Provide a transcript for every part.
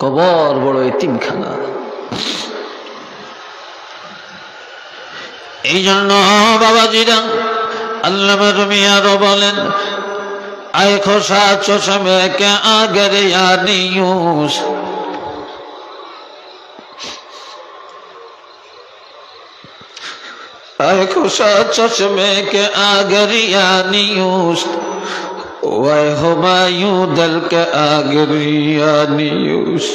কবর বড় এতিমখানা। এই জন্য বাবাজিরা আল্লামা রুমি আরো বলেন, আয় খোসা চশমে কে আগে ইয়ানিউস, আয় খোসা চশমে কে আগে ইয়ানিউস, ওয়াই হুমায়ুন দল কে আগে ইয়ানিউস।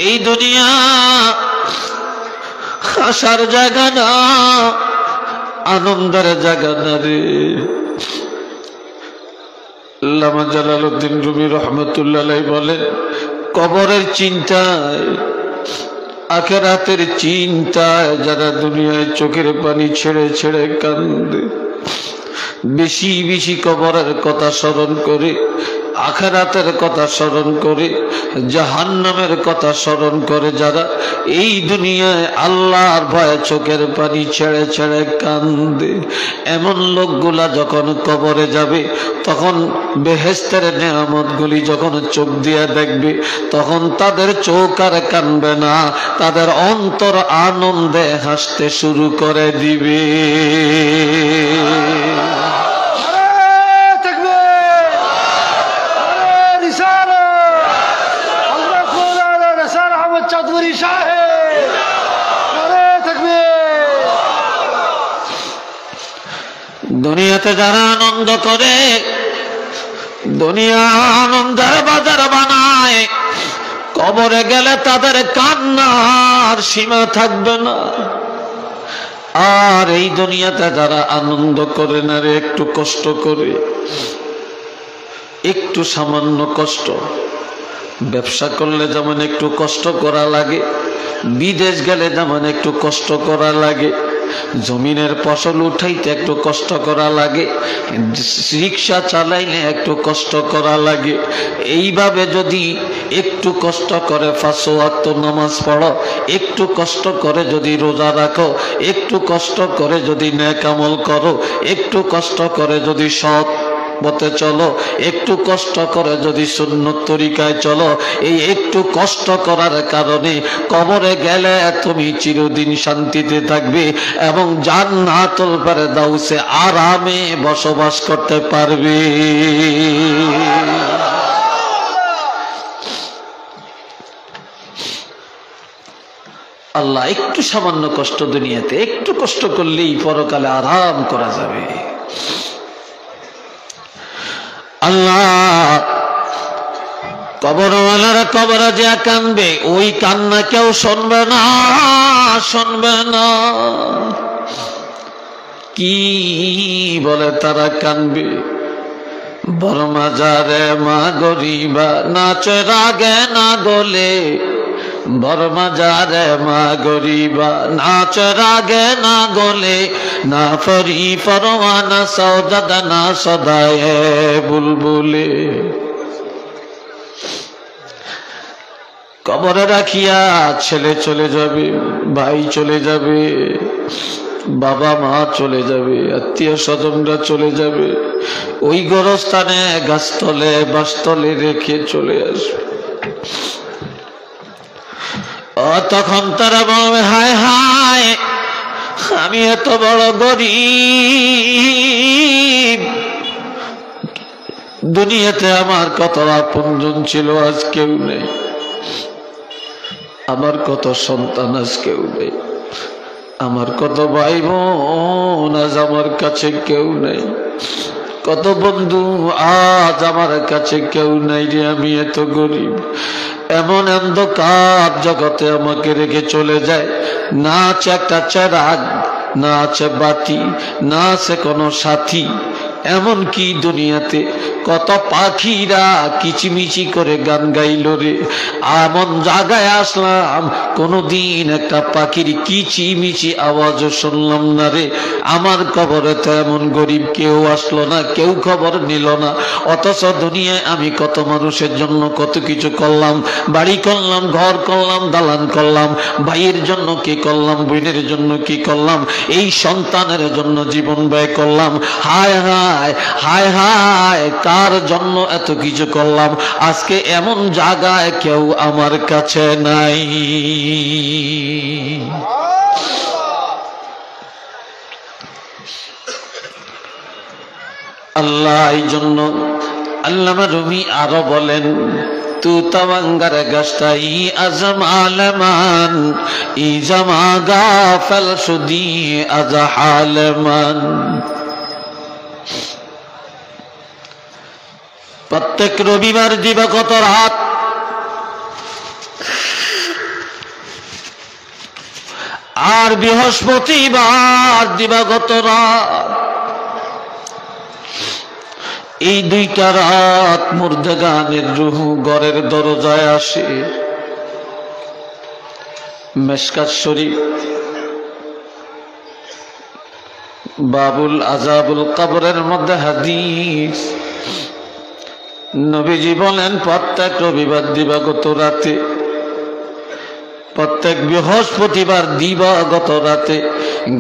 এই দুনিয়া আসার জায়গা না, আনন্দের জায়গা না রে। আল্লামা জালালউদ্দিন রুমি রহমতুল্লাহ আলাইহি বলেন, কবরের চিন্তায়, আখিরাতের চিন্তায় যারা দুনিয়ায় চোখের পানি ছেড়ে ছেড়ে কান্দে, বেশি বেশি কবরের কথা স্মরণ করে, আখিরাতের কথা স্মরণ করে, জাহান্নামের কথা স্মরণ করে, যারা এই দুনিয়ায় আল্লাহর ভয়ে চোখের পানি ছেড়ে ছেড়ে কান্দে, এমন লোকগুলা যখন কবরে যাবে, তখন বেহেশতের নেয়ামতগুলি যখন চোখ দিয়ে দেখবে, তখন তাদের চোখ আর কানবে না, তাদের অন্তর আনন্দে হাসতে শুরু করে দিবে। দুনিয়াতে যারা আনন্দ করে, দুনিয়া আনন্দের বাজার বানায়, কবরে গেলে তাদের কান্নার সীমা থাকবে না। আর এই দুনিয়াতে যারা আনন্দ করে না রে, একটু কষ্ট করে, একটু সামান্য কষ্ট, ব্যবসা করলে যেমন একটু কষ্ট করা লাগে, বিদেশ গেলে যেমন একটু কষ্ট করা লাগে, জমিনের ফসল উঠাইতে একটু কষ্ট করা লাগে, রিক্সা চালাইলে একটু কষ্ট করা লাগে, এইভাবে যদি একটু কষ্ট করে 5 ওয়াক্ত নামাজ পড়ো, একটু কষ্ট করে যদি রোজা রাখো, একটু কষ্ট করে যদি নেক আমল করো, একটু কষ্ট করে যদি সৎ পথে চলো, একটু কষ্ট করে যদি সুন্নত তরিকায় চলো, এই একটু কষ্ট করার কারণে কবরে গেলে তুমি চিরদিন শান্তিতে থাকবে এবং জান্নাতুল ফেরদাউসে আরামে বসবাস করতে পারবে। আল্লাহ একটু সামান্য কষ্ট, দুনিয়াতে একটু কষ্ট করলেই পরকালে আরাম করা যাবে। আল্লাহ কবরওয়ালারা কবরে যে কাঁদবে, ওই কান্না কেউ শুনবে না, শুনবে না। কি বলে তারা কাঁদবে, বর্মা যারে মা গরিবা নাচে রাগে না গলে, বর্মা যারে মা গরিবা নাচ রাগে না গলে, না ফরি ফরওয়ানা সৌদাদা না সদায়ে বুলবুলে। কবরে রাখিয়া ছেলে চলে যাবে, ভাই চলে যাবে, বাবা মা চলে যাবে, আত্মীয় স্বজনরা চলে যাবে, ওই গোরস্থানে গাছতলে বাসতলে রেখে চলে আসবে। তখন তারা বলবে, হায় হায় আমি এত বড় গরিব, দুনিয়াতে আমার কত আপনজন ছিল, আজ কেউ নেই, আমার কত সন্তান আজ কেউ নেই, আমার কত ভাই বোন আজ আমার কাছে কেউ নেই, কত বন্ধু আজ আমার কাছে কেউ নাই রে, আমি এত গরিব। এমন অন্ধকার জগতে আমাকে রেখে চলে যায়, না আছে একটা চেরাগ, না আছে বাতি, না আছে কোনো সাথী। এমন কি দুনিয়াতে কত পাখিরা কিচিমিচি করে গান গাইল রে, এমন জায়গায় আসলাম কোনদিন একটা পাখির কিচিমিচি আওয়াজও শুনলাম না রে। আমার কবরে তো এমন গরিব কেউ আসলো না, কেউ খবর নিল না। অথচ দুনিয়ায় আমি কত মানুষের জন্য কত কিছু করলাম, বাড়ি করলাম, ঘর করলাম, দালান করলাম, ভাইয়ের জন্য কি করলাম, বোনের জন্য কি করলাম, এই সন্তানের জন্য জীবন ব্যয় করলাম। হায় হায় যায়, হায় হায় কার জন্য এত কিছু করলাম, আজকে এমন জায়গায় কেউ আমার কাছে নাই। আল্লাহ এই জন্য আল্লামা রুমি আরো বলেন, তু তওয়াঙ্গার গাছটাই আজম আলমান ই জমা গাফল সুদি আজ হালমান। প্রত্যেক রবিবার দিবাগত রাত আর বৃহস্পতিবার দিবাগত রাত, এই দুইটা রাত মুর্দাগানের রুহু ঘরের দরজায় আসে। মেশকাত শরীফ বাবুল আজাবুল কবরের মধ্যে হাদিস, নবীজি বলেন প্রত্যেক রবিবার দিবাগত রাতে, প্রত্যেক বৃহস্পতিবার দিবাগত রাতে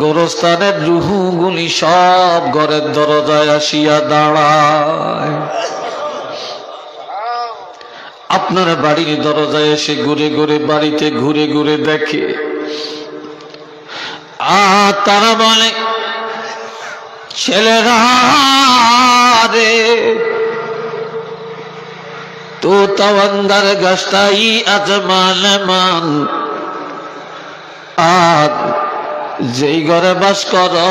গোরস্থানের রুহুগুলি সব ঘরের দরজায় আসিয়া দাঁড়ায়। আপনার বাড়ির দরজায় এসে ঘুরে ঘুরে, বাড়িতে ঘুরে ঘুরে দেখে, আর তারা বলে, ছেলেরা রে তো তাওয়াঙ্গার গাছটাই আজমালমান, আর যেই ঘরে বাস করো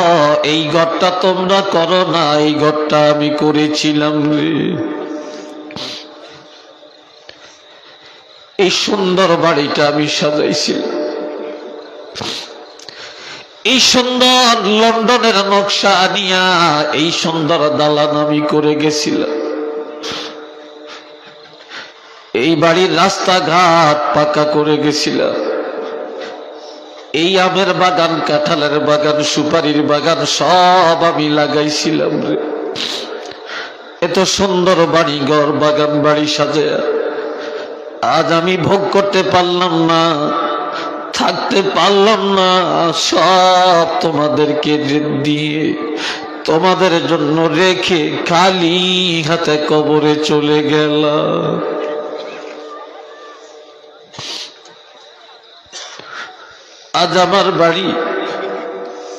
এই ঘরটা তোমরা করো না, এই ঘরটা আমি করেছিলাম রে। এই সুন্দর বাড়িটা আমি সাজাইছিলাম, এই সুন্দর লন্ডনের নকশা আনিয়া এই সুন্দর দালান আমি করে গেছিলাম, এই বাড়ির রাস্তাঘাট পাকা করে গেছিলাম, এই আমের বাগান, কাঁঠালের বাগান, সুপারির বাগান সব আমি লাগাইছিলাম রে। এত সুন্দর বাড়ি ঘর, বাগান বাড়ি সাজায়া আজ আমি ভোগ করতে পারলাম না, থাকতে পারলাম না, সব তোমাদেরকে দিয়ে তোমাদের জন্য রেখে খালি হাতে কবরে চলে গেলাম। আজ আমার বাড়ি,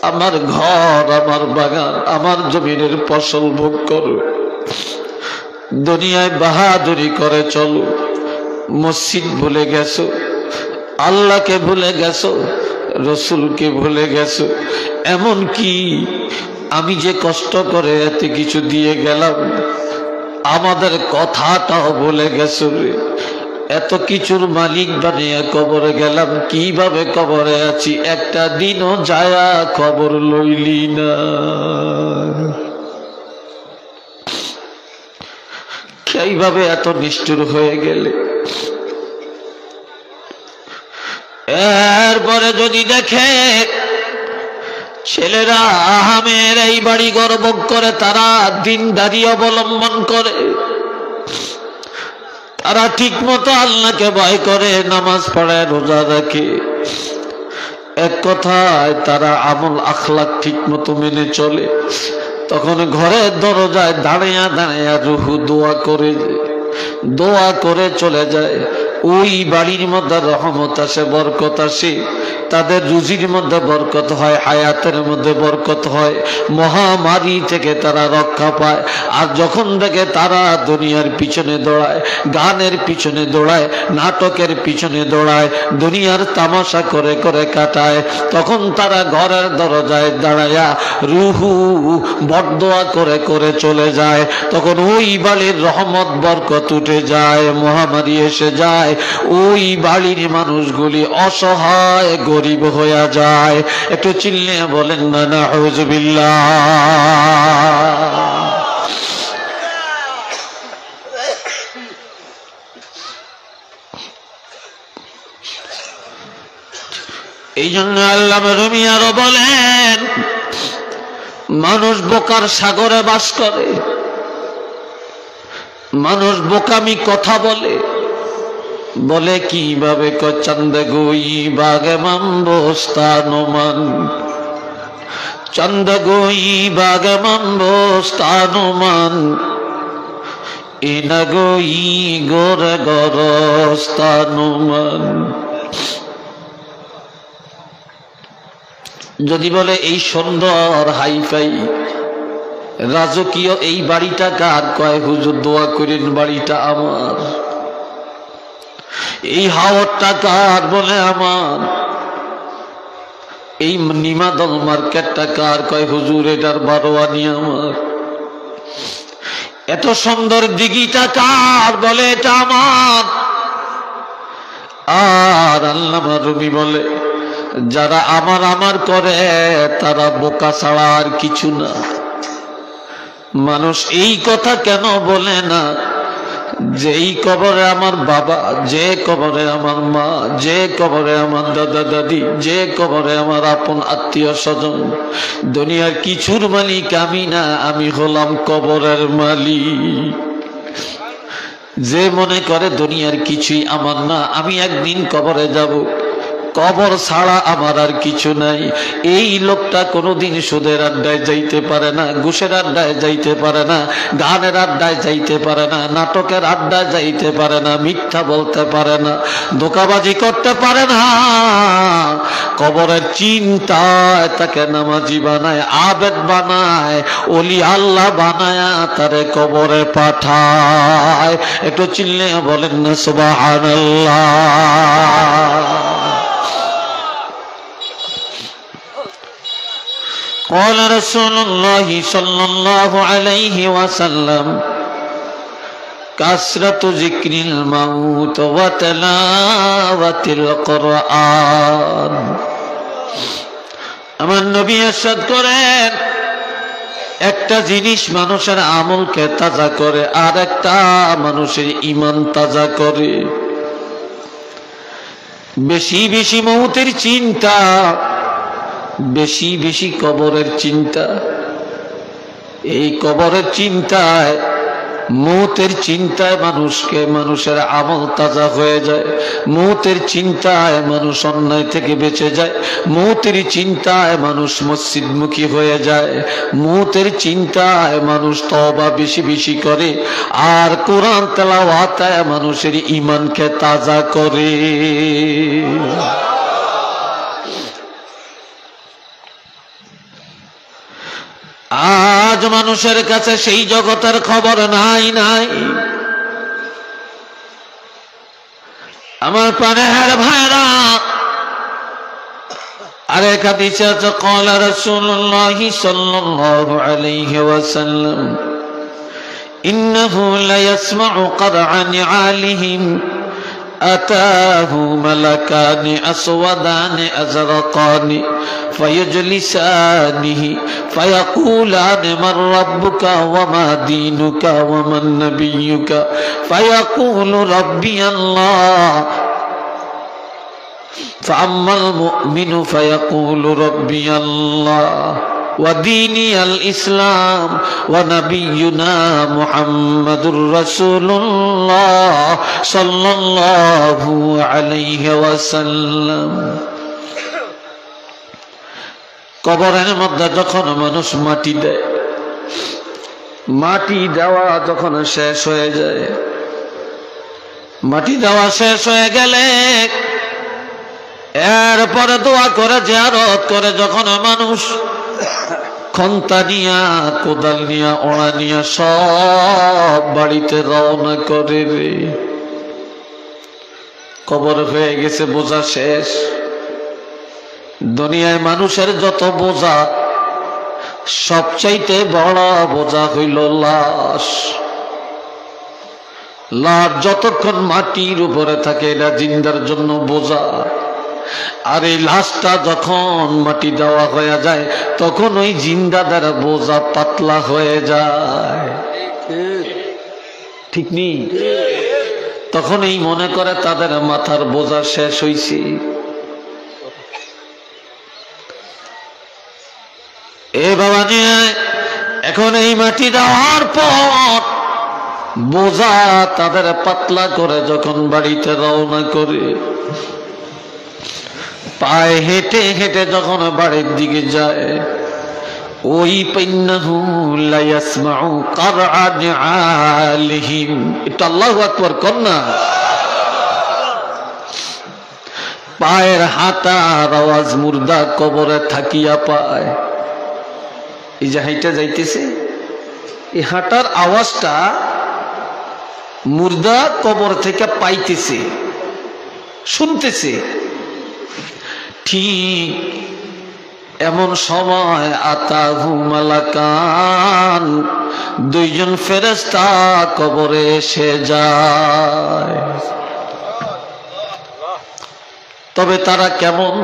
আমার ঘর, আমার বাগান, আমার জমিনের ফসল ভোগ করো, দুনিয়ায় বাহাদুরি করে চলো, মসজিদ ভুলে গেছো, আল্লাহকে ভুলে গেছো, রসুলকে ভুলে গেছো, এমন কি আমি যে কষ্ট করে এত কিছু দিয়ে গেলাম আমাদের কথাটাও ভুলে গেছো রে। এত কিছুর মালিক বানিয়ে কবরে গেলাম, কিভাবে কবরে আছি একটা দিনও যায়া খবর লইলি না। সেইভাবে এত নিষ্ঠুর হয়ে গেলে, এরপরে যদি দেখে ছেলেরা আহামের এই বাড়ি ঘর ভোগ করে, তারা দিনদারি অবলম্বন করে, তারা ঠিক মতো আল্লাহকে ভয় করে, নামাজ পড়ে, রোজা রাখে, এক কথায় তারা আমল আখলাক ঠিক মতো মেনে চলে, তখন ঘরের দরজায় দাঁড়িয়ে দাঁড়িয়ে রুহু দোয়া করে চলে যায়। ওই বাড়ির মধ্যে রহমত আসে, বরকত আসে, তাদের রুজির মধ্যে বরকত হয়, হায়াতের মধ্যে বরকত হয়, মহামারী থেকে তারা রক্ষা পায়। আর যখন দেখে তারা দুনিয়ার পিছনে দৌড়ায়, গানের পিছনে দৌড়ায়, নাটকের পিছনে দৌড়ায়, দুনিয়ার তামাশা করে করে কাটায়, তখন তারা ঘরের দরজায় দাঁড়ায়া রুহু বরদোয়া করে করে চলে যায়। তখন ওই বাড়ির রহমত বরকত উঠে যায়, মহামারী এসে যায়, ওই বাড়ির মানুষগুলি অসহায় গরিব হয়ে যায়। একটু চিল্লিয়ে বলেন না নাউযুবিল্লাহ। এই জন্য আল্লামা রুমি আরো বলেন, মানুষ বোকার সাগরে বাস করে, মানুষ বোকামি কথা বলে কিভাবে চান্দে গুই বাগে মাম্বস্তানমান, চন্দগই বাগমম্বস্থানুমান ইনগই গোরে গরস্থানুমান। যদি বলে এই সুন্দর হাইফাই রাজকীয় এই বাড়িটা কার? কয় হুজুর দোয়া করেন বাড়িটা আমার। এই হাওয়ারটা কার? বলে আমার। এই নিমাদল মার্কেটটা কার? কয় হুজুর এটার বারোয়ানি আমার। এত সুন্দর দিঘিটা কার? বলে এটা আমার। আর আল্লামা রুমি বলে যারা আমার আমার করে তারা বোকা ছাড়া আর কিছু না। মানুষ এই কথা কেন বলে না যে এই কবরে আমার বাবা, যে কবরে আমার মা, যে কবরে আমার দাদা দাদি, যে কবরে আমার আপন আত্মীয় স্বজন, দুনিয়ার কিছুর মালিক আমি না, আমি হলাম কবরের মালিক। যে মনে করে দুনিয়ার কিছুই আমার না, আমি একদিন কবরে যাব, কবর ছাড়া আমার আর কিছু নাই, এই লোকটা কোনোদিন সুদের আড্ডায় যাইতে পারে না, ঘুষের আড্ডায় যাইতে পারে না, গানের আড্ডায় যাইতে পারে না, নাটকের আড্ডায় যাইতে পারে না, মিথ্যা বলতে পারে না, ধোঁকাবাজি করতে পারে না। কবরের চিন্তায় তাকে নামাজি বানায়, আবেদ বানায়, ওলি আল্লাহ বানায়, তারে কবরে পাঠায়। একটু চিল্লে বলেন না সুবহানাল্লাহ। قال رسول الله صلى الله عليه وسلم كثرة ذكر الموت وتلاوة القرآن। আমার নবী ইরশাদ করেন একটা জিনিস মানুষের আমলকে তাজা করে, আর একটা মানুষের ঈমান তাজা করে। বেশি বেশি মৌতের চিন্তা, বেশি বেশি কবরের চিন্তা। এই কবরের চিন্তায়, মৌতের চিন্তায় মানুষের আমল তাজা হয়ে যায়। মৌতের চিন্তায় মানুষ অন্যায় থেকে বেঁচে যায়। মৌতের চিন্তায় মানুষ মসজিদমুখী হয়ে যায়। মৌতের চিন্তায় মানুষ তওবা বেশি বেশি করে, আর কোরআন তেলাওয়াতে মানুষের ঈমানকে তাজা করে। আজ মানুষের কাছে সেই জগতের খবর নাই। আমার প্রাণের ভাইরা, আরেক হাদিসে আছে قال رسول الله صلى الله عليه وسلم إنه ليسمع قرع نعالهم أتاه ملكان أسودان أزرقان فيجلسانه فيقولان من ربك وما دينك ومن نبيك فيقول ربي الله فأما المؤمن فيقول ربي الله وديني الإسلام ونبينا محمد رسول الله صلى الله عليه وسلم। কবরের মধ্যে যখন মানুষ মাটি দেয়, মাটি দেওয়া যখন শেষ হয়ে যায়, মাটি দেওয়া শেষ হয়ে গেলে এরপরে দোয়া করে, জিয়ারত করে। যখন মানুষ খন্তা নিয়া, কোদাল নিয়া, ওড়া নিয়া সব বাড়িতে রওনা করে রে, কবর হয়ে গেছে, বোঝা শেষ। দুনিয়ায় মানুষের যত বোঝা, সবচাইতে বড় বোঝা হইল লাশ। লাশ যতক্ষণ মাটির উপরে থাকে এটা জিন্দার জন্য বোঝা, আর এই লাশটা যখন মাটি দেওয়া হয়ে যায় তখন ওই জিন্দাদার বোঝা পাতলা হয়ে যায়। ঠিক নি? তখন এই মনে করে তাদের মাথার বোঝা শেষ হইছে। এ বাবা নিয়ে এখন এই মাটি দেওয়ার পর বোঝা তাদের পাতলা করে যখন বাড়িতে রওনা করে, পায়ে হেঁটে হেঁটে যখন বাড়ির দিকে যায়, ওই পাইন্নাহু লা ইয়াসমাউ কারআন আলিহিম। এটা আল্লাহু আকবার কন্যা। পায়ের হাঁটার আওয়াজ মুর্দা কবরে থাকিয়া পায়। এই যে হাইটা যাইতেছে, এই হাঁটার আওয়াজটা মুর্দা কবর থেকে পাইতেছে, শুনতেছে। ঠিক এমন সময় আতাহু মালাকান, দুইজন ফেরেশতা কবরে এসে যায়। তবে তারা কেমন?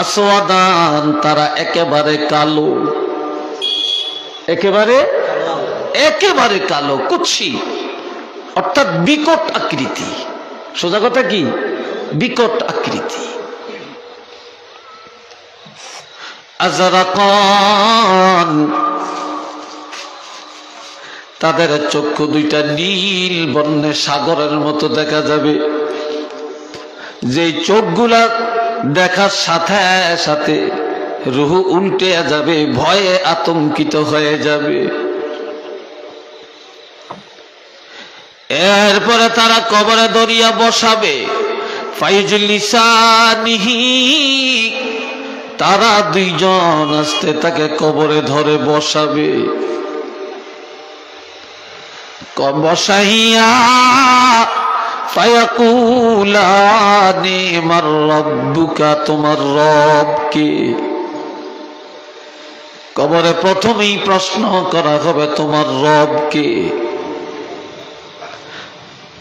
আসওয়াদান, তারা একেবারে কালো, একেবারে কালো, কুৎসি, অর্থাৎ বিকট আকৃতি। সোজা কথা কি? বিকট আকৃতি। আজরাকান, তাদের চক্ষু দুইটা নীল বর্ণের সাগরের মতো দেখা যাবে। যে চোখগুলা দেখার সাথে সাথে রুহ উল্টে যাবে, ভয়ে আতঙ্কিত হয়ে যাবে। এরপরে তারা কবরে দরিয়া বসাবে। ফাইজলিসানিহি, তারা দুইজন আস্তে তাকে কবরে ধরে বসাবে। বসাইয়া ফায়াকুলানি মার রব্বুকা, তোমার রব কে? কবরে প্রথমেই প্রশ্ন করা হবে তোমার রব কে?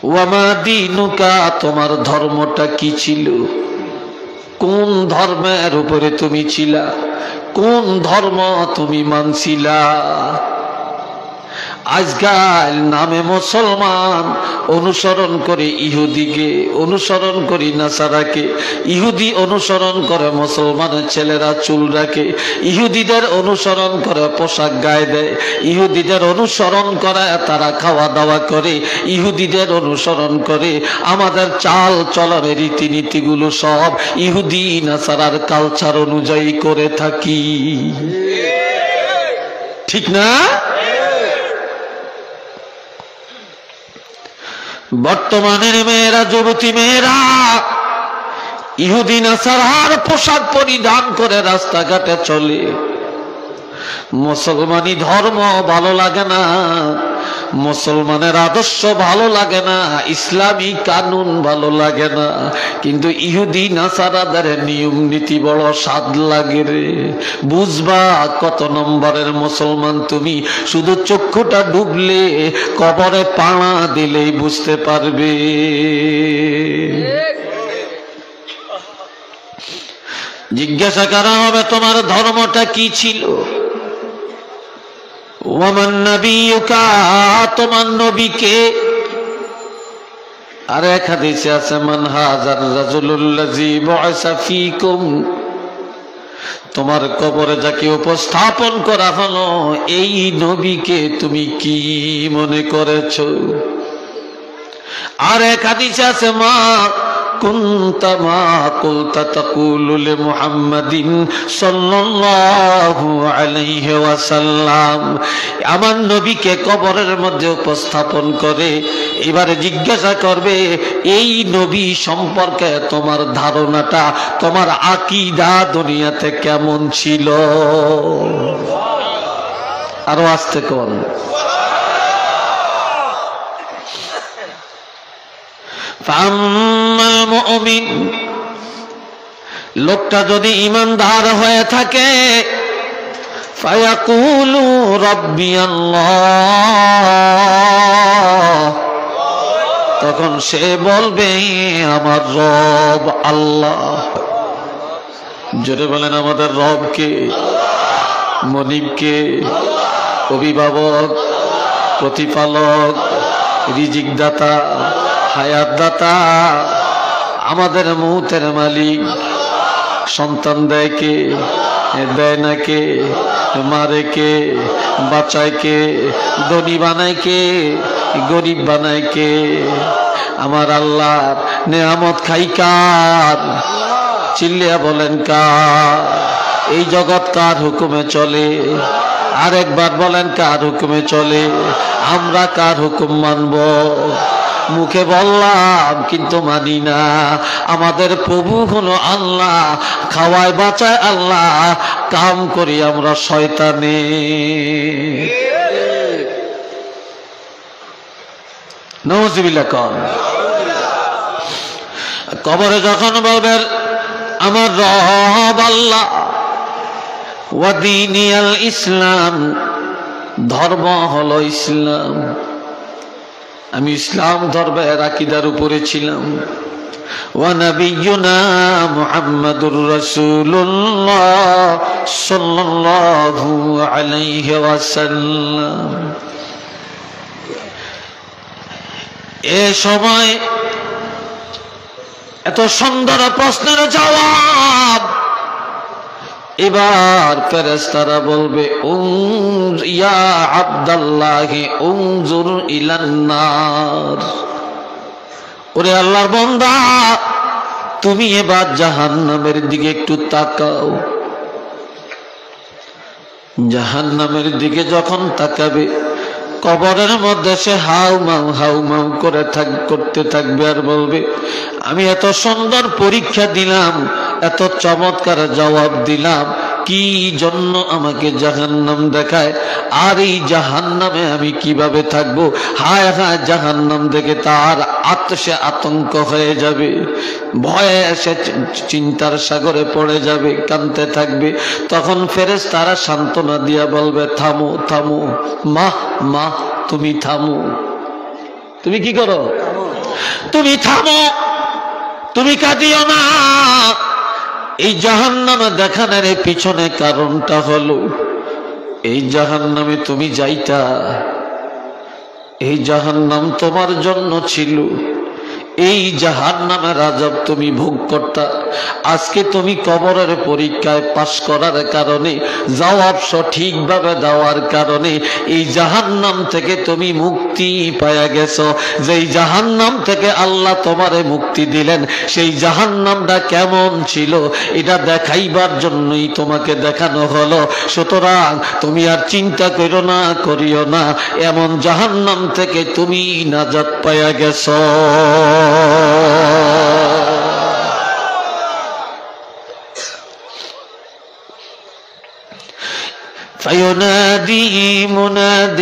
ওয়ামা দীনুকা, তোমার ধর্মটা কি ছিল? কোন ধর্মের উপরে তুমি ছিলা? কোন ধর্ম তুমি মানছিলা? আজকাল নামে মুসলমান অনুসরণ করে ইহুদিকে, অনুসরণ করি নাসারাকে। ইহুদি অনুসরণ করে মুসলমানের ছেলেরা চুল রাখে, ইহুদিদের অনুসরণ করে পোশাক গায়ে দেয়, ইহুদিদের অনুসরণ করে তারা খাওয়া দাওয়া করে, ইহুদিদের অনুসরণ করে। আমাদের চাল চলনের রীতিনীতিগুলো সব ইহুদি নাসারার কালচার অনুযায়ী করে থাকি, ঠিক না? বর্তমানের মেয়েরা, যুবতী মেয়েরা ইহুদি নাসারার পোশাক পরিধান করে রাস্তাঘাটে চলে। মুসলমানি ধর্ম ভালো লাগে না, মুসলমানের আদর্শ ভালো লাগে না, ইসলামী কানুন ভালো লাগে না, কিন্তু ইহুদি নাসারাদের নিয়ম নীতি বড় স্বাদ লাগে রে। বুঝবা কত নম্বরের মুসলমান তুমি, শুধু চক্ষুটা ডুবলে, কবরে পাড়া দিলেই বুঝতে পারবে। জিজ্ঞাসা করা হবে তোমার ধর্মটা কি ছিল? ওয়ামান নবিয়ুকা, তোমার নবী কে? আর এক হাদিসে আছে মান হাযার রাজুলুল্লাযী বু'আসা ফীকুম, তোমার কবরে যাকে উপস্থাপন করা হলো এই নবীকে তুমি কি মনে করেছো? আর এক হাদিসে আছে মা কুনতা মা কুলতা তাকুলু লি মুহাম্মাদিন সাল্লাল্লাহু আলাইহি ওয়াসাল্লাম, আমার নবীকে কবরের মধ্যে উপস্থাপন করে এবারে জিজ্ঞাসা করবে এই নবী সম্পর্কে তোমার ধারণাটা, তোমার আকীদা দুনিয়াতে কেমন ছিল? আরো আস্তে কোন। ফাম্মাল মুমিন, লোকটা যদি ঈমানদার হয়ে থাকে, ফায়াকুলু রাব্বি আল্লাহ, তখন সে বলবে আমার রব আল্লাহ। জোরে বলেন আমাদের রব কে? মনিব কে? অভিভাবক, প্রতিপালক, রিজিক দাতা, হায়াত দাতা, আমাদের মুহূর্তের মালিক। সন্তান দেয় কে? দেয় না কে? মারে কে? বাঁচায় কে? ধনী বানায় কে? গরিব বানায় কে? আমার আল্লাহর নেয়ামত খাই কার? চিল্লিয়া বলেন কার? এই জগৎ কার হুকুমে চলে? আরেকবার বলেন, কার হুকুমে চলে? আমরা কার হুকুম মানব? মুখে বললাম কিন্তু মানি না। আমাদের প্রভু হলো আল্লাহ, খাওয়ায় বাঁচায় আল্লাহ, কাম করি আমরা শয়তানে। নাউযুবিল্লাহ। কবরে যখন বলবেন আমার রব আল্লাহ, ওয়া দীনিয়াল ইসলাম, ধর্ম হলো ইসলাম, আমি ইসলাম ধর্মের আকীদার উপরে ছিলাম। ওয়া নবিয়ুনা মুহাম্মাদুর রাসূলুল্লাহ সাল্লাল্লাহু আলাইহি ওয়াসাল্লাম। এ সময় এত সুন্দর প্রশ্নের জবাব এবার ফেরেশতারা বলবে, ইয়া আব্দাল্লাহি উনজুর ইলান নার, ওরে আল্লাহর বান্দা তুমি এবার জাহান্নামের দিকে একটু তাকাও। জাহান্নামের দিকে যখন তাকাবে, কবরের মধ্যে সে হাউ মাউ করে করতে থাকবে আর বলবে, আমি এত সুন্দর পরীক্ষা দিলাম, এত চমৎকার জবাব দিলাম, কি জন্য আমাকে জাহান্নাম দেখায়? আর এই জাহান্নামে আমি কিভাবে থাকবো? হায় হায়, জাহান্নাম দেখে তার সে আতঙ্ক হয়ে যাবে, ভয়ে সে চিন্তার সাগরে পড়ে যাবে, কাঁদতে থাকবে। তখন ফেরেশতারা সান্ত্বনা দিয়া বলবে, থামো থামো মা, মা তুমি থামো। তুমি কি করো? তুমি থামো, তুমি কাঁদিও না। এই জাহান্নামে দেখানোর পিছনে কারণটা হলো, এই জাহান্নামে তুমি যাইতা, এই জাহান্নাম তোমার জন্য ছিল, এই জাহান্নামের আযাব তুমি ভোগ করতা। আজকে তুমি কবরের পরীক্ষায় পাশ করার কারণে, জবাব সঠিকভাবে দেওয়ার কারণে এই জাহান্নাম থেকে তুমি মুক্তি পায়া গেছো। যেই জাহান্নাম থেকে আল্লাহ তোমারে মুক্তি দিলেন, সেই জাহান্নামটা কেমন ছিল এটা দেখাইবার জন্যই তোমাকে দেখানো হলো। সুতরাং তুমি আর চিন্তা করো না, করিও না, এমন জাহান্নাম থেকে তুমি নাজাত পায়া গেছো। فينادي مناد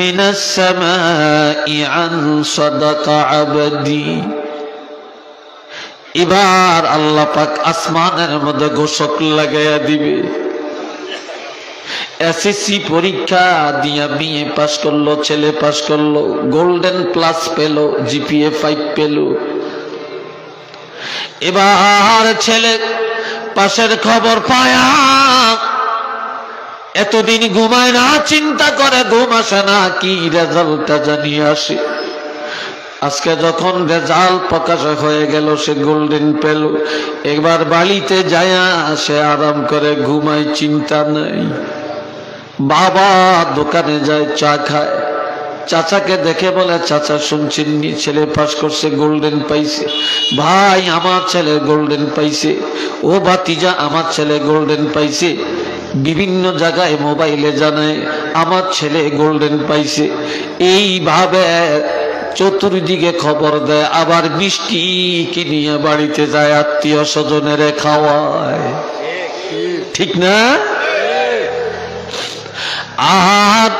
من السماء عن صدق عبدي। এবার আল্লাহ পাক আসমানের মধ্যে ঘোষক লাগাইয়া দিবে। এসএসসি পরীক্ষা দিয়া বিএ পাস করলো, ছেলে পাস করলো, গোল্ডেন প্লাস পেলো, জিপিএ 5 পেলো। এবার ছেলে পাশের খবর পায়া এতদিন ঘুমায় না, চিন্তা করে ঘুম আসে না, কি রেজাল্টটা জানিয়ে আসে। আজকে যখন রেজাল্ট প্রকাশ হয়ে গেল, সে গোল্ডেন পেল, একবার বাড়িতে যায়া সে আরাম করে ঘুমায়, চিন্তা নাই। বাবা দোকানে যায়, চা খায়, চাচাকে দেখে বলে, চাচা শুনছেন নি ছেলে পাস করছে, গোল্ডেন পাইছে। ভাই আমার ছেলে গোল্ডেন পাইছে। ও ভাতিজা আমার ছেলে গোল্ডেন পাইছে। বিভিন্ন জায়গায় মোবাইলে জানায় আমার ছেলে গোল্ডেন পাইছে। এইভাবে চতুর্দিকে খবর দেয়, আবার মিষ্টি কিনিয়ে বাড়িতে যায়, আত্মীয় স্বজনের খাওয়ায়। ঠিক না? আর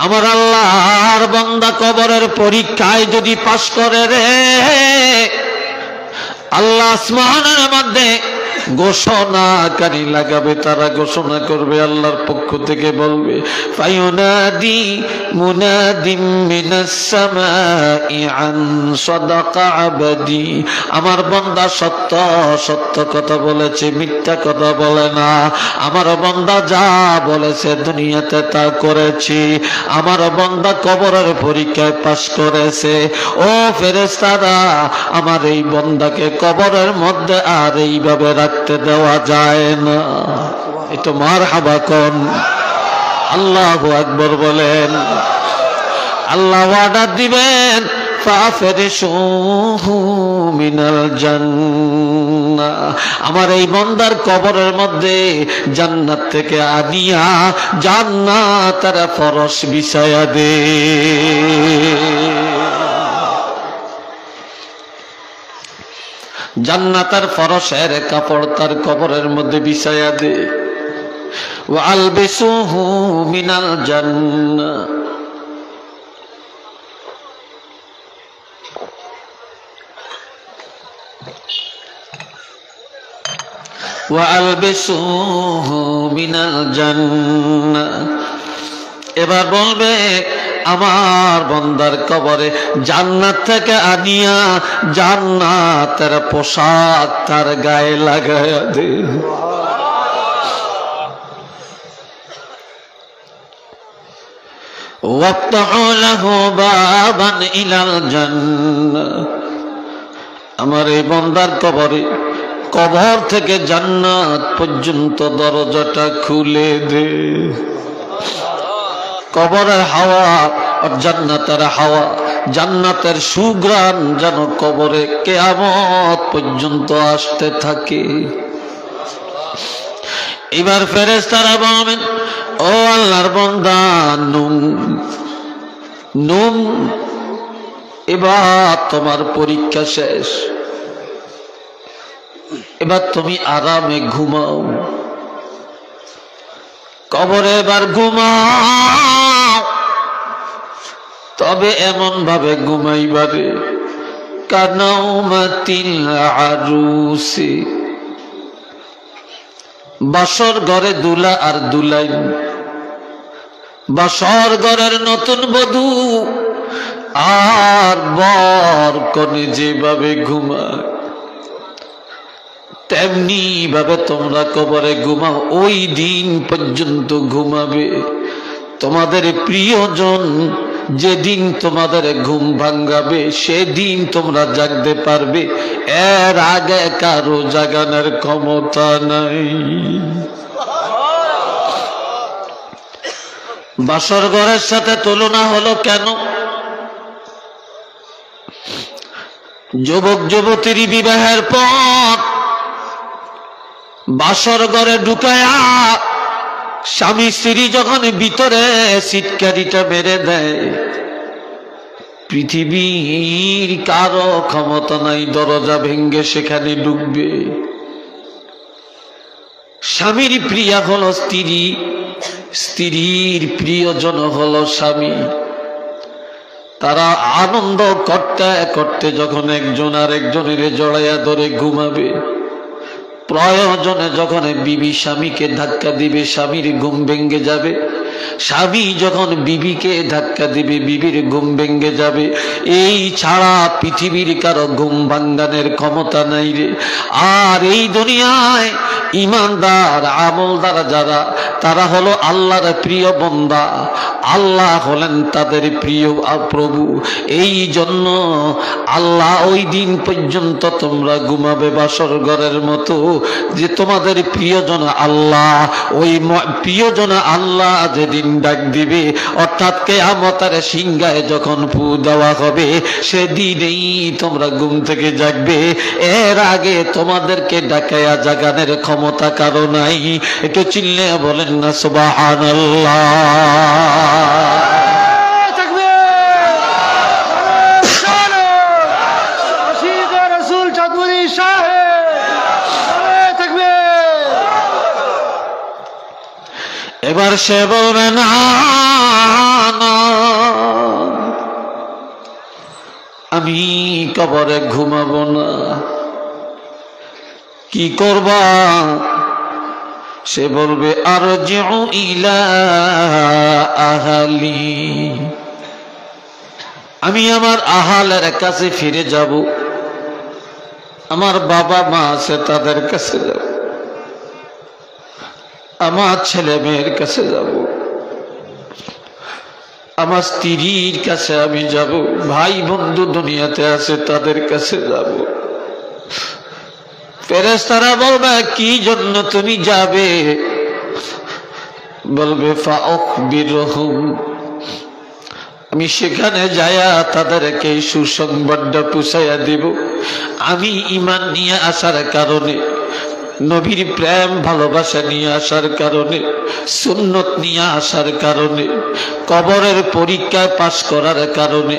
আমার আল্লাহর বান্দা কবরের পরীক্ষায় যদি পাস করে রে, আল্লাহ আসমানের মধ্যে ঘোষণাকারী লাগাবে, তারা ঘোষণা করবে, আল্লাহর পক্ষ থেকে বলবে, ফায়ুনাদি মুনাদিম মিনাস সামাই আন সাদাকা আবদি। আমার বান্দা সত্য সত্য কথা বলেছে, মিথ্যা কথা বলে না। আমার বান্দা যা বলেছে দুনিয়াতে তা করেছি। আমার বান্দা কবরের পরীক্ষায় পাস করেছে। ও ফেরেশতারা, আমার এই বান্দাকে কবরের মধ্যে আর এইভাবে রাখতে দেওয়া যায় না। এই তো মারহাবা কোন, আল্লাহু আকবার বলেন। আল্লাহ অর্ডার দিবেন, ফাফরিশুহু মিনাল জান্নাহ, আমার এই বান্দার কবরের মধ্যে জান্নাত থেকে আনিয়া জান্নাতের ফরশ বিছায়া দে। জান্নাতের ফরশের কাপড় তার কবরের মধ্যে বিছায়া দে। ওয়া আলবিসুহু মিনাল জান্নাহ, ওয়া আলবিসুহু মিনাল জান্নাহ। এবার বলবে আমার বান্দার কবরে জান্নাত থেকে আনিয়া জান্নাতের পোশাক তার গায়ে লাগায়া দে। ওয়াফতাহু লাহু বাবান ইলাল জান্নাহ, আমার এই বান্দার কবরে কবর থেকে জান্নাত পর্যন্ত দরজাটা খুলে দে। কবরের হাওয়া আর জান্নাতের হাওয়া, জান্নাতের সুঘ্রাণ যেন কবরে কিয়ামত পর্যন্ত আসতে থাকে। এবার ফেরেশতারা বলবেন, ও আল্লাহর বান্দা নুম নুম, এবার তোমার পরীক্ষা শেষ, এবার তুমি আরামে ঘুমাও। কবরে এবার ঘুমাও, তবে এমন ভাবে ঘুমাইবারে কানাউমাতিল আরুসি, বাসর ঘরে দুলা আর দুলাইন, বাসর ঘরের নতুন বধূ আর বর কনে যেভাবে ঘুমায় তেমনি ভাবে তোমরা কবরে ঘুমাও। ওই দিন পর্যন্ত ঘুমাবে। তোমাদের প্রিয়জন যেদিন তোমাদের ঘুম ভাঙ্গাবে সেদিন তোমরা জাগতে পারবে, এর আগে কারো জাগানোর ক্ষমতা নাই। বাসর ঘরের সাথে তুলনা হলো কেন? যুবক যুবতীর বিবাহের পর বাসর ঘরে ঢুকায়া স্বামী স্ত্রী যখন ভিতরে সিটকারিটা মেরে দেয়, পৃথিবীর কারো ক্ষমতা নাই দরজা ভেঙ্গে সেখানে ঢুকবে। স্বামীর প্রিয়া হলো স্ত্রী, স্ত্রীর প্রিয়জন হলো স্বামী। তারা আনন্দ করতে করতে যখন একজন আর একজনের জড়াইয়া ধরে ঘুমাবে, প্রয়োজনে যখন বিবি স্বামীকে ধাক্কা দিবে স্বামীর ঘুম ভেঙ্গে যাবে, স্বামী যখন বিবিকে ধাক্কা দিবে বিবির ঘুম ভেঙ্গে যাবে। এই ছাড়া পৃথিবীর কারো ঘুম ভাঙ্গানের ক্ষমতা নাই রে। আর এই দুনিয়ায় ইমানদার আমলদার যারা, তারা হলো আল্লাহর প্রিয় বান্দা, আল্লাহ হলেন তাদের প্রিয় প্রভু। এই জন্য আল্লাহ ওই দিন পর্যন্ত তোমরা ঘুমাবে বাসর ঘরের মতো, যে তোমাদের প্রিয়জন আল্লাহ, ওই প্রিয়জন আল্লাহ যেদিন ডাক দিবে, অর্থাৎ কিয়ামতের সিংহায় যখন ফু দেওয়া হবে, সেদিনেই তোমরা ঘুম থেকে জাগবে। এর আগে তোমাদেরকে ডাকায়া জাগানের ক্ষমতা কারো নাই। একটু চিল্লে বলেন না সুবহানাল্লাহ। এবার সে বলবে না, আমি কবরে ঘুমাবো না। কি করবা? সে বলবে আরজিউ ইলা আহলি, আমি আমার আহালের কাছে ফিরে যাব। আমার বাবা মা আছে তাদের কাছে যাব, আমার ছেলে মেয়ের কাছে যাব, আমার স্ত্রীর কাছে আমি যাব, ভাই বন্ধু দুনিয়াতে আছে তাদের কাছে যাব। ফেরেশতারা বলবে কি জন্য তুমি যাবে? বলবে ফাউখবিরহুম, আমি সেখানে যায়া তাদেরকে সুসংবাদটা পৌঁছাইয়া দিব। আমি ঈমান নিয়ে আসার কারণে, নবীর প্রেম ভালোবাসা নিয়ে আসার কারণে, সুন্নত নিয়ে আসার কারণে, কবরের পরীক্ষায় পাশ করার কারণে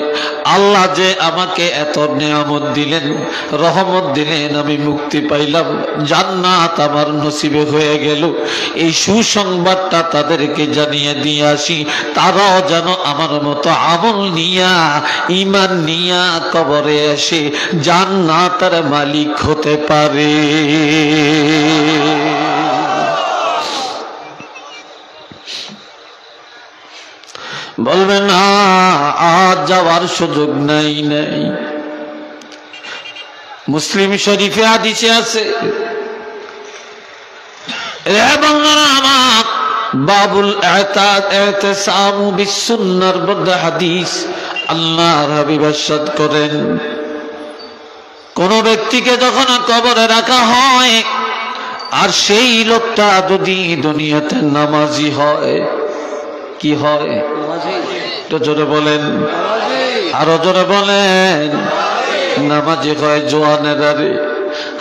আল্লাহ যে আমাকে এত নেয়ামত দিলেন, রহমত দিলেন, আমি মুক্তি পাইলাম, জান্নাত আমার নসিবে হয়ে গেল। এই সুসংবাদটা তাদেরকে জানিয়ে দিয়ে আসি, তারাও যেন আমার মতো আমল নিয়া, ঈমান নিয়া কবরে এসে জান্নাতের মালিক হতে পারে। বলবেন না আজ যাওয়ার সুযোগ নাই। মুসলিম শরীফে হাদিসে আছে, বাবুল ইতিসাম বিসুন্নাহর মধ্যে হাদিস আল্লাহর হাবিব ইরশাদ করেন, কোন ব্যক্তিকে যখন কবরে রাখা হয় আর সেই লোকটা যদি দুনিয়াতে নামাজি হয়, কি হয়? তো জোরে বলেন, আরো জোরে বলেন। নামাজি হয়। জোয়ানেরা রে,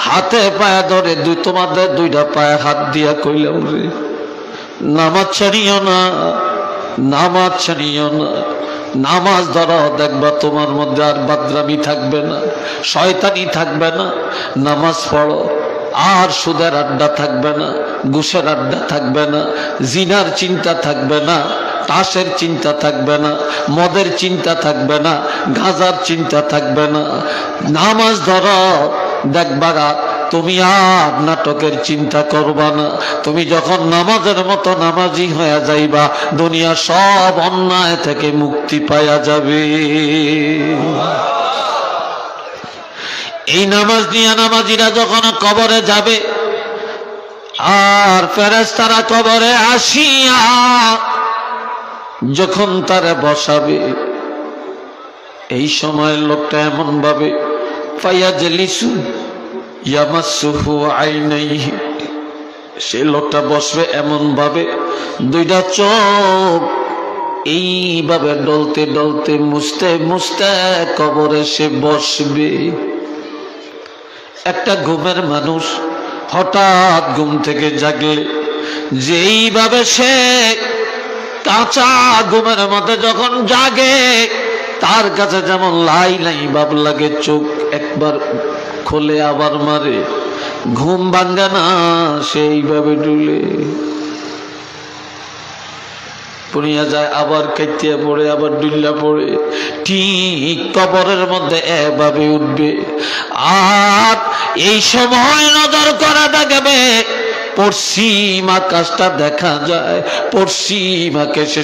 হাতে পায়ে ধরে তোমাদের দুইটা পায়ে হাত দিয়া কইলাম রে, নামাজ ছাড়িও না, নামাজ ছাড়িও না। নামাজ ধরো, দেখবা তোমার মধ্যে আর বাদরামি থাকবে না, শয়তানি থাকবে না। নামাজ পড়ো, আর সুদের আড্ডা থাকবে না, ঘুষের আড্ডা থাকবে না, জিনার চিন্তা থাকবে না, তাসের চিন্তা থাকবে না, মদের চিন্তা থাকবে না, গাঁজার চিন্তা থাকবে না। নামাজ ধরো, দেখবা তুমি আর নাটকের চিন্তা করবা না। তুমি যখন নামাজের মতো নামাজি হয়ে যাইবা, দুনিয়া সব অন্যায় থেকে মুক্তি পাওয়া যাবে। এই নামাজ নিয়ে নামাজিরা যখন কবরে যাবে, আর ফেরেশতারা কবরে আসিয়া যখন তারা বসাবে, এই সময় লোকটা এমন ভাবে ফায়াজলিসু ইয়ামাসসুহু আইনাইহি, সে লোকটা বসবে এমন ভাবে দুইটা চোখ এইভাবে ডলতে ডলতে মুছতে মুছতে কবরে সে বসবে। একটা ঘুমের মানুষ হঠাৎ ঘুম থেকে জাগলে যেইভাবে সে কাঁচা ঘুমের মধ্যে যখন জাগে, তার কাছে যেমন লাই লাই ভাব লাগে, চোখ একবার খোলে আবার মারে, ঘুম ভাঙ্গে না, সেইভাবে ডুলে পড়িয়া যায়, আবার কাইতিয়া পড়ে, আবার ডুল্লা পড়ে, ঠিক কবরের মধ্যে এভাবে উঠবে। আর এই সময় নজর করা দেখবে পশ্চিম আকাশটা দেখা যায়, পশ্চিম আকাশে